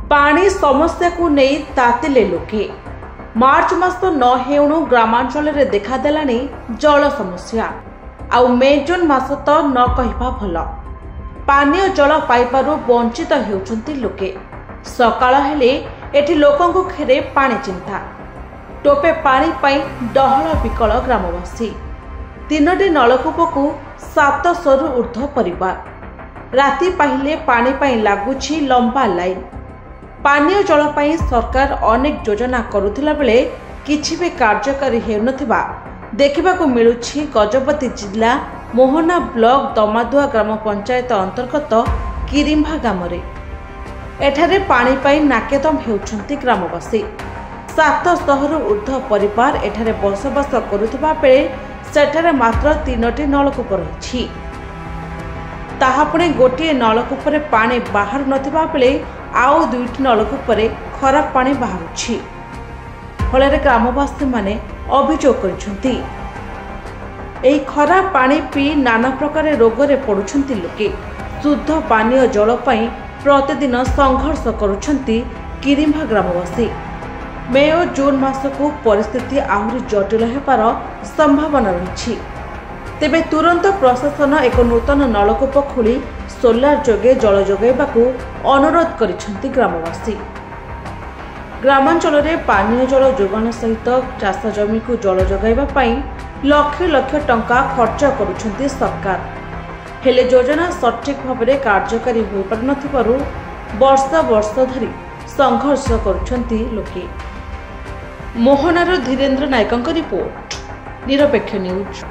पानी समस्या को नहीं तातिले लोके। मार्च मास न हेउणु ग्रामांचल रे देखादेला जल समस्या आउ मे जून मास तो न कहिबा भल। पानीय जल पाइबारु वंचित हेउचंती लोके। सकाळ हेले एठी लोकंकु खेरे पानी चिंता। टोपे पानी पाई डहल विकल ग्रामवासी। 3टी नलकूप को 700 रु ऊर्ध्व परिवार। राति पाहिले पानी पाई लागुछि लंबा लाइन। पानीय जल पाई सरकार अनेक योजना करुथिला बेले किछि भी कार्यकारी हेउनथिबा देखिबाकू मिलुछि गजपति जिला मोहना ब्लॉक दमादुआ ग्राम पंचायत अंतर्गत किरिम्भा ग्रामरे। एठारे पानी पाई नाकेदम हेउछंती ग्रामवासी। 700 रु ऊर्ध्व परिवार एठारे बसवास करुथिबा बेले सेठारे मात्र 3टी नलकूप रहिछि। ताहा पुणे गोटिए नलकूपरे पानी बाहर नथिबा बेले आउ 2टी नलकूपरे खराब पानी बाहरुछि। फଳରେ ग्रामवासी माने अभियोग करिसंती एही खराब पानी पी नाना प्रकार रोगरे पडुछंती लोके। शुद्ध पानीय जल पाई प्रतिदिन संघर्ष करुछंती किरिम्भा ग्रामवासी। मे और जून मास को परिस्थिति आहुरी जटिल हेबार संभावना रही। तेबे तुरंत प्रशासन एक नूतन नलकूप खोली सोलार जोगे जल जोगाइबाकू अनुरोध करिसंती ग्रामवासी। ग्रामांचल में पानीय जल जोगाण सहित चाष जमी को जल जोगाइबा पई लक्ष लक्ष टंका खर्च करुछंती सरकार। हेले योजना सठिक भाव में कार्यकारी हो पार नथिबारु वर्ष वर्ष धरी संघर्ष करुछंती लोके। मोहनार धीरेन्द्र नायकଙ୍କ रिपोर्ट निरपेक्ष न्यूज।